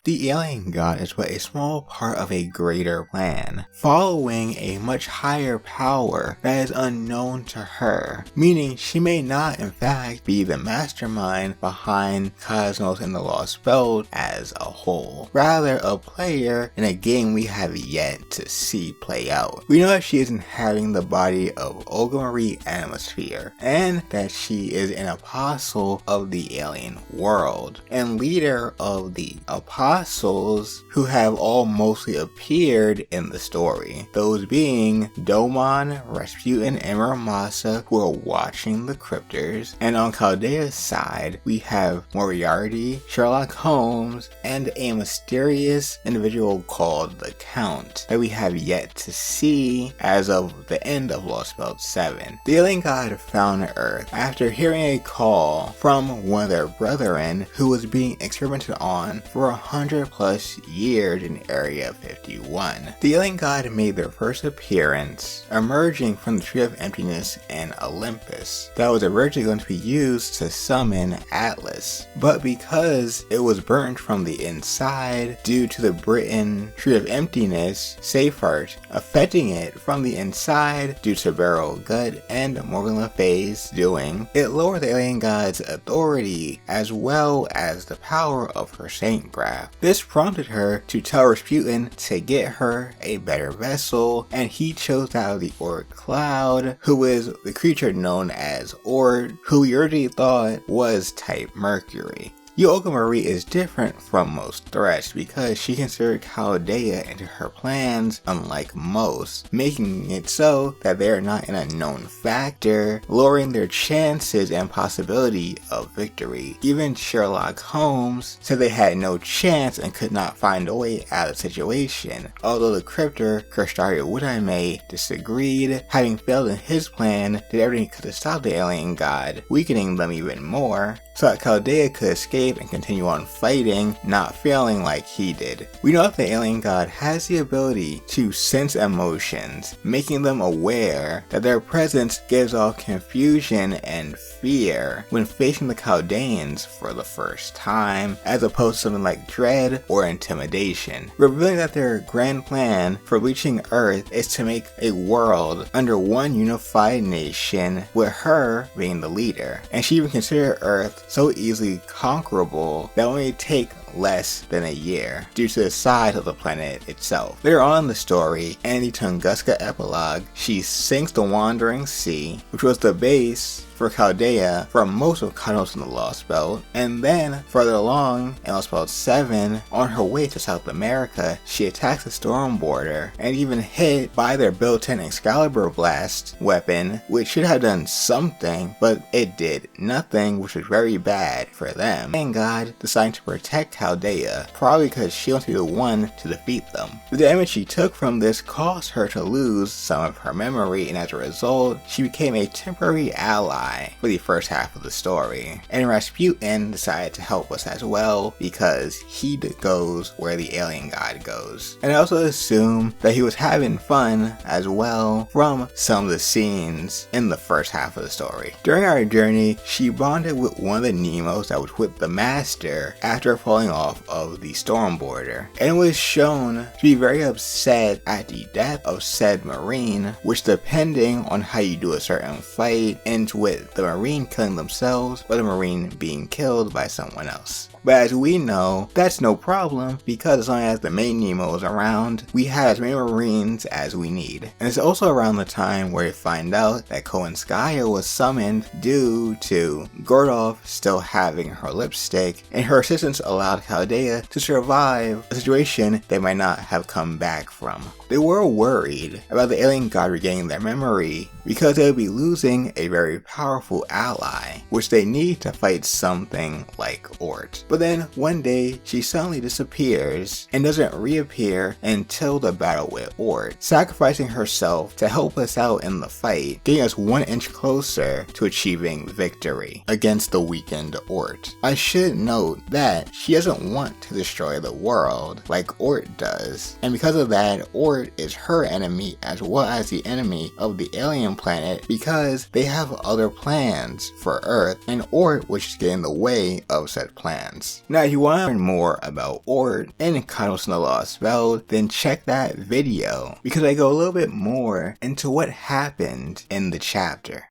The alien god is but a small part of a greater plan, following a much higher power that is unknown to her, meaning she may not in fact be the mastermind behind Cosmos and the Lost Belt as a whole, rather a player in a game we have yet to see play out. We know that she is inhabiting the body of Olga Marie Atmosphere, and that she is an apostle of the alien world, and leader of the apostles who have all mostly appeared in the story, those being Domon, Rasputin, and Muramasa, who are watching the cryptors, and on Chaldea's side we have Moriarty, Sherlock Holmes, and a mysterious individual called the Count that we have yet to see as of the end of Lost Belt 7. The alien god found Earth after hearing a call from one of their brethren who was being experimented on for 100+ years in Area 51. The alien god made their first appearance emerging from the Tree of Emptiness and Olympus that was originally going to be used to summon Atlas, but because it was burnt from the inside due to the Britain Tree of Emptiness Safeheart affecting it from the inside due to Beryl Gut and Morgan Le Fay's doing, it lowered the alien god's authority as well as the power of her saintcraft. This prompted her to tell Rasputin to get her a better vessel, and he chose out of the Ord Cloud, who is the creature known as Ord, who we already thought was type Mercury. U-Olga Marie is different from most threats because she considered Chaldea into her plans unlike most, making it so that they are not an unknown factor, lowering their chances and possibility of victory. Even Sherlock Holmes said they had no chance and could not find a way out of the situation, although the cryptor Kerstari Woodime disagreed, having failed in his plan, did everything he could to stop the alien god, weakening them even more, so that Chaldea could escape and continue on fighting, not failing like he did. We know that the alien god has the ability to sense emotions, making them aware that their presence gives off confusion and fear when facing the Chaldeans for the first time, as opposed to something like dread or intimidation, revealing that their grand plan for reaching Earth is to make a world under one unified nation, with her being the leader. And she even considered Earth so easily conquerable that only take less than a year due to the size of the planet itself. Later on in the story, in the Tunguska epilogue, she sinks the Wandering Sea, which was the base for Chaldea for most of Cosmos in the Lost Belt, and then further along in Lost Belt 7, on her way to South America, she attacks the Storm Border and even hit by their built-in Excalibur Blast weapon, which should have done something, but it did nothing, which was very bad for them. And God decided to protect Chaldea, probably because she wanted to be the one to defeat them. The damage she took from this caused her to lose some of her memory, and as a result, she became a temporary ally for the first half of the story. And Rasputin decided to help us as well because he goes where the alien god goes. And I also assume that he was having fun as well from some of the scenes in the first half of the story. During our journey, she bonded with one of the Nemos that was with the Master after falling off of the Storm Border, and was shown to be very upset at the death of said Marine, which depending on how you do a certain fight ends with the Marine killing themselves or the Marine being killed by someone else. But as we know, that's no problem because as long as the main Nemo is around, we have as many Marines as we need. And it's also around the time where we find out that Koenskaya was summoned due to Gordolf still having her lipstick, and her assistance allowed Chaldea to survive a situation they might not have come back from. They were worried about the alien god regaining their memory because they would be losing a very powerful ally, which they need to fight something like Ort. But then one day she suddenly disappears and doesn't reappear until the battle with Ort, sacrificing herself to help us out in the fight, getting us 1 inch closer to achieving victory against the weakened Ort. I should note that she doesn't want to destroy the world like Ort does, and because of that, Ort is her enemy as well as the enemy of the alien one planet because they have other plans for Earth, and Ort which is getting in the way of said plans. Now if you want to learn more about Ort and Chronos of the Lost Belt, then check that video because I go a little bit more into what happened in the chapter.